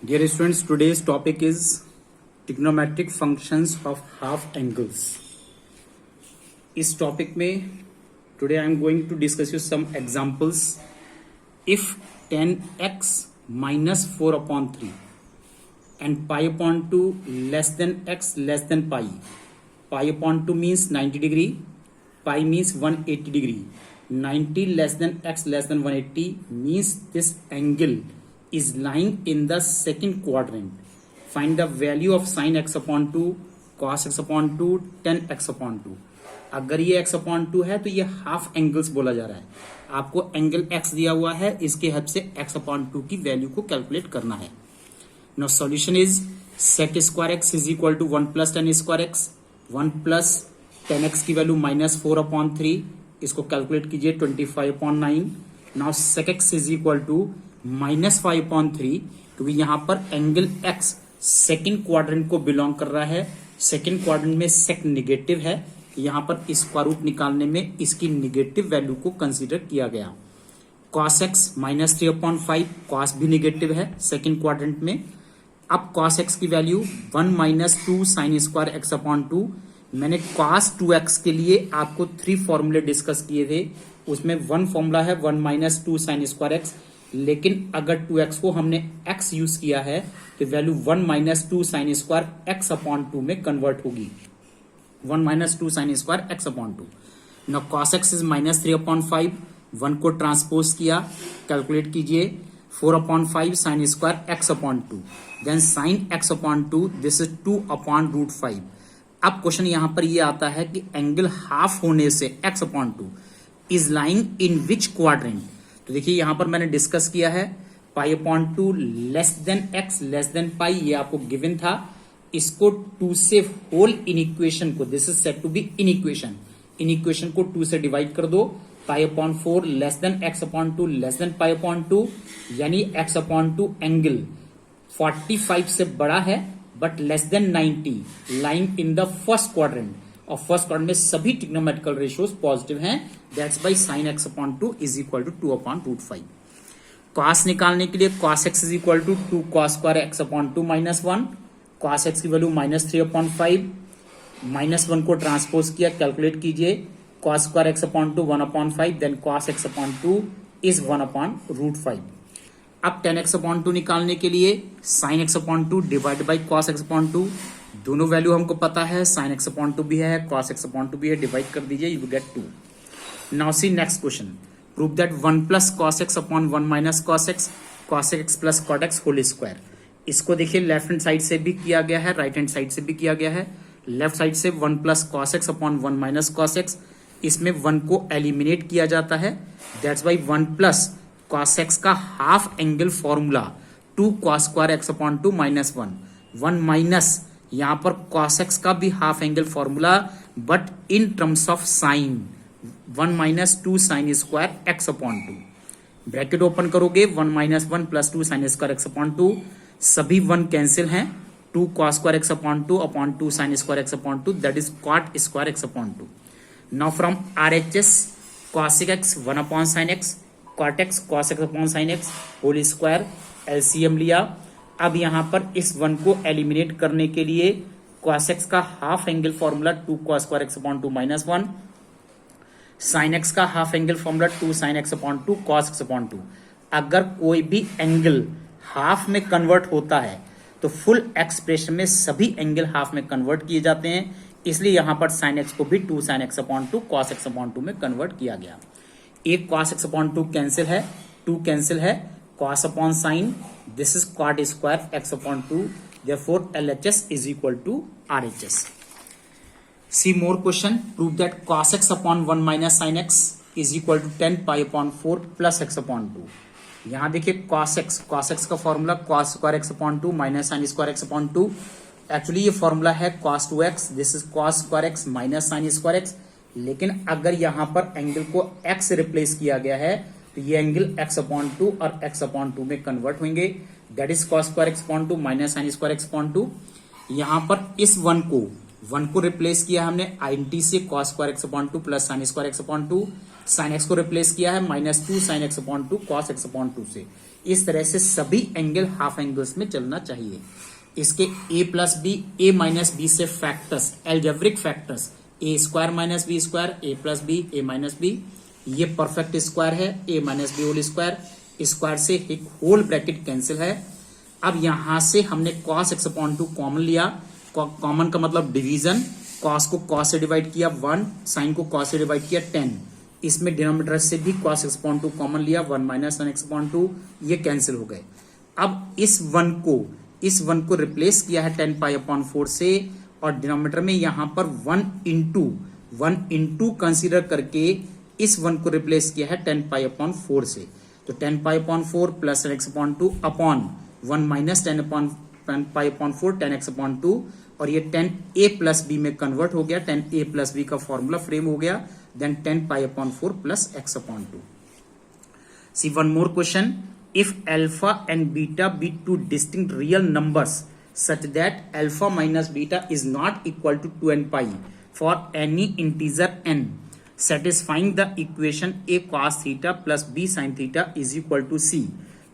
Dear students, today's topic is trigonometric functions of half angles. इस topic में today I am going to discuss you some examples. If 10x minus 4 upon 3 and pi upon 2 less than x less than pi. Pi upon 2 means 90 degree, pi means 180 degree. 90 less than x less than 180 means this angle is lying in the second quadrant. Find the value of sin x upon 2, cos x upon 2, tan x upon 2. अगर ये x upon 2 है तो ये half angles बोला जा रहा है. आपको एंगल x दिया हुआ है, इसके हेल्प से x upon 2 की वैल्यू को कैलकुलेट करना है. Now solution is sec square x is equal to 1 plus tan square x. 1 plus tan x की वैल्यू minus 4 upon 3. इसको कैलकुलेट कीजिए 25 upon 9. Now sec x is equal to -5/3 क्योंकि यहां पर एंगल x सेकंड क्वाड्रेंट को belong कर रहा है. सेकंड क्वाड्रेंट में सेक निगेटिव है, यहां पर स्क्वायर रूट निकालने में इसकी निगेटिव वैल्यू को कंसीडर किया गया. cos x -3/5, cos भी निगेटिव है सेकंड क्वाड्रेंट में. अब cos x की value 1 - 2 sin square x upon 2. मैंने cos 2x के लिए आपको 3 फॉर्मूले डिस्कस किए थे, उसमें 1 फॉर्मूला है 1 - 2 sin स्क्वायर x. लेकिन अगर 2x को हमने x यूज किया है तो value 1 - 2 sin square x upon 2 में कन्वर्ट होगी. 1 - 2 sin square x upon 2. Now cos x is -3/5. 1 को ट्रांसपोज किया, कैलकुलेट कीजिए 4/5 sin square x upon 2. Then sin x upon 2, this is 2/√5. अब क्वेश्चन यहां पर ये आता है कि एंगल हाफ होने से x upon 2 is lying in which quadrant. तो देखिए यहां पर मैंने डिस्कस किया है pi upon 2 less than x less than pi, ये आपको गिवन था. इसको 2 से होल इन इक्वेशन को, this is set to be in equation को 2 से डिवाइड कर दो. Pi upon 4 less than x upon 2 less than pi upon 2, यानी एक्स अपॉन 2 एंगल 45 से बड़ा है but less than 90, lying in the first quadrant. और फर्स्ट क्वाड्रेंट में सभी ट्रिग्नोमेट्रिकल रेशियोज पॉजिटिव हैं. That's why sin x upon 2 is equal to 2/√5. cos निकालने के लिए cos x is equal to 2 cos square x upon 2 -1. cos x की value -3/5. -1 को transpose किया, कैलकुलेट कीजिए cos square x upon 2 1/5. Then cos x upon 2 is 1/√5. अब tan x upon 2 निकालने के लिए sin x upon 2 divide by cos x upon 2. दोनों value हमको पता है, sin x अपॉन 2 भी है, cos x अपॉन 2 भी है. डिवाइड कर दीजिए, you get 2. Now see next question. Prove that 1 plus cos x upon 1 minus cos x plus cot x whole square. इसको देखिए लेफ्ट हैंड साइड से भी किया गया है, राइट हैंड साइड से भी किया गया है. लेफ्ट साइड से 1 plus cos x upon 1 minus cos x, इसमें 1 को एलिमिनेट किया जाता है. That's by 1 plus cos x का half angle formula 2 cos square x upon 2 minus 1 minus यहां पर cos x का भी half angle formula but in terms of sine 1 - 2 sin square x upon 2. Bracket open करोगे 1 - 1 plus 2 sin square x upon 2. सभी 1 cancel हैं. 2 cos square x upon 2 upon 2 sin square x upon 2, that is cot square x upon 2. Now from RHS cosec x 1/sin x, cot x cos x upon sin x whole square, LCM लिया. अब यहां पर इस 1 को eliminate करने के लिए cos x का half angle formula 2 cos square x upon 2 minus 1. sin x का half angle formula 2 sin x upon 2 cos x upon 2. अगर कोई भी एंगल हाफ में कन्वर्ट होता है तो फुल एक्सप्रेशन में सभी एंगल हाफ में कन्वर्ट किए जाते हैं, इसलिए यहां पर sin x को भी 2 sin x upon 2 cos x upon 2 में कन्वर्ट किया गया. एक cos x अपॉन 2 कैंसिल है, 2 कैंसिल है, cos upon sin, this is cot square x upon 2. Therefore, LHS is equal to RHS. See more question. Prove that cos x upon 1 minus sin x is equal to 10 pi upon 4 plus x upon 2. यहाँ देखिए cos x का formula cos square x upon 2 minus sin square x upon 2. Actually ये formula है cos 2x. This is cos square x minus sin square x. लेकिन अगर यहाँ पर angle को x रिप्लेस किया गया है तो ये एंगल x अपॉन 2 और x अपॉन 2 में कन्वर्ट होंगे. That is cos square x upon 2 minus sin square x upon 2. यहां पर इस 1 को रिप्लेस किया हमने आइडेंटिटी से cos square x upon 2 plus sin square x upon 2. Sine x को रिप्लेस किया है -2 sin x upon 2 cos x upon 2 से। इस तरह से सभी एंगल हाफ एंगल्स में चलना चाहिए। इसके a plus B, a minus B से factors, algebraic factors, a square minus B square, a plus B, a minus B, ये परफेक्ट स्क्वायर है, a minus B whole square, square से एक whole bracket cancel है। अब यहां से हमने cos x अपॉन 2 कॉमन लिया, कॉमन का मतलब डिवीजन, cos को cos से डिवाइड किया 1, sin को cos से डिवाइड किया 10, इसमें डिनोमिनेटर से भी cos x अपॉन 2 कॉमन लिया 1 माइनस sin x अपॉन 2, ये कैंसिल हो गए। अब इस 1 को रिप्लेस किया है 10 पाई अपॉन 4 से, और डिनोमिनेटर में यहां पर 1 इंटू कंसीडर करके इस 1 को रिप्लेस किया है 10 पाई अपॉन 4 से। तो 10 pi upon 4 plus x upon 2 upon 1 minus 10 pi upon 4 10x upon 2, और ये 10a प्लस बी में कन्वर्ट हो गया, 10a प्लस बी का फॉर्मूला फ्रेम हो गया, then 10 pi upon 4 plus x upon 2। See one more question, if alpha and beta be two distinct real numbers such that alpha minus beta is not equal to 2n pi for any integer n, satisfying the equation a cos theta plus b sin theta is equal to c,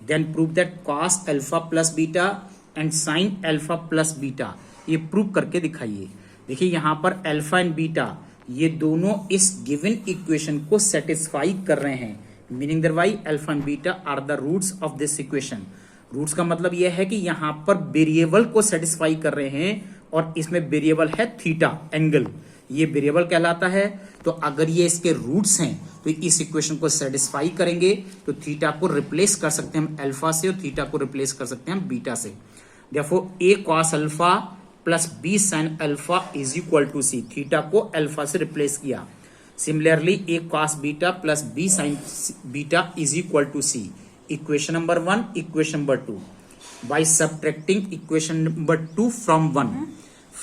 then prove that cos alpha plus beta and sin alpha plus beta, ये prove करके दिखाइए। देखिए यहां पर alpha and beta ये दोनों इस given equation को सेटिस्फाई कर रहे हैं, meaning that why alpha and beta are the roots of this equation. Roots का मतलब यह है कि यहां पर वेरिएबल को सेटिस्फाई कर रहे हैं, और इसमें वेरिएबल है थीटा एंगल, ये वेरिएबल कहलाता है। तो अगर ये इसके रूट्स हैं तो इस इक्वेशन को सेटिस्फाई करेंगे, तो थीटा को रिप्लेस कर सकते हैं हम अल्फा से, और थीटा को रिप्लेस कर सकते हैं हम बीटा से। Therefore a cos alpha plus b sin alpha is equal to c, theta को अल्फा से रिप्लेस किया। Similarly a cos beta plus b sin beta is equal to c, equation number 1, equation number 2, by subtracting equation number 2 from 1।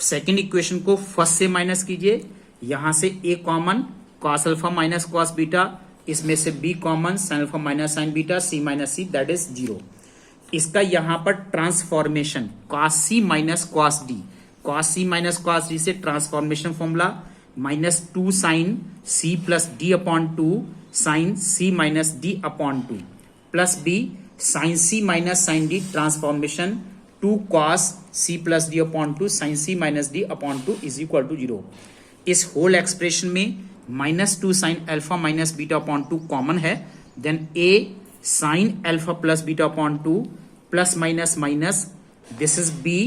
Second equation को first से minus कीजिए, यहां से a common, cos alpha minus cos beta, इसमें से b common, sin alpha minus sin beta, c minus c, that is 0। इसका यहां पर transformation cos c minus cos d, cos c minus cos d से transformation formula -2 sin c plus d upon 2 sin c minus d upon 2 plus b sin c minus sin d transformation 2 cos c plus d upon 2 sin c minus d upon 2 is equal to 0। इस whole expression में -2 sin alpha minus beta upon 2 common है, then a sin alpha plus beta upon 2 plus minus minus, this is b,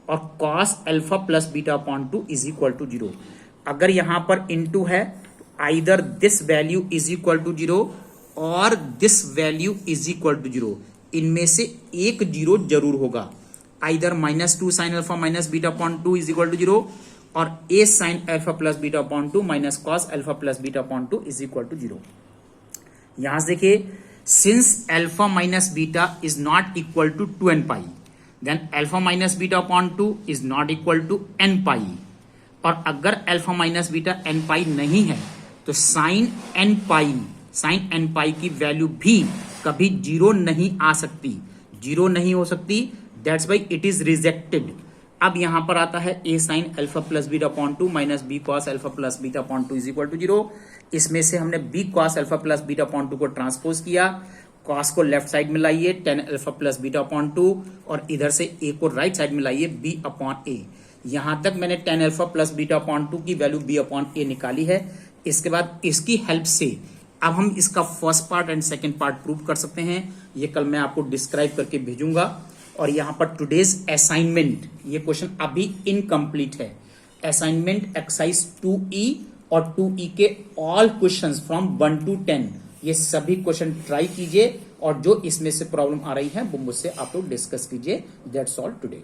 और cos alpha plus beta upon 2 is equal to 0। अगर यहां पर into है, either this value is equal to 0 और this value is equal to 0, इनमें से एक 0 जरूर होगा। Either -2 sin alpha minus beta upon 2 is equal to 0, और a sin alpha plus beta upon 2 minus cos alpha plus beta upon 2 is equal to 0। यहां से देखिए, since alpha minus beta is not equal to 2n pi, then alpha minus beta upon 2 is not equal to n pi, और अगर alpha minus beta n pi नहीं है तो sin n पाई की value भी कभी 0 नहीं आ सकती, 0 नहीं हो सकती, that's why it is rejected. अब यहां पर आता है a sin alpha plus beta upon 2 minus b cos alpha plus beta upon 2 is equal to 0। इसमें से हमने b cos alpha plus beta upon 2 को ट्रांसपोज किया, cos को लेफ्ट साइड में लाइए tan alpha plus beta upon 2, और इधर से a को राइट साइड में लाइए b अपॉन a। यहां तक मैंने tan alpha plus beta upon 2 की वैल्यू b अपॉन a निकाली है। इसके बाद इसकी हेल्प से अब हम इसका first part and second part prove कर सकते हैं। ये कल मैं आपको डिस्क्राइब करके भेजूंगा। और यहाँ पर टुडेज असाइनमेंट, ये क्वेश्चन अभी इनकम्प्लीट है। असाइनमेंट एक्सरसाइज 2E और 2E के ऑल क्वेश्चंस फ्रॉम 1 to 10, ये सभी क्वेश्चन ट्राई कीजिए, और जो इसमें से प्रॉब्लम आ रही है वो मुझसे आप लोग डिस्कस कीजिए। That's all today.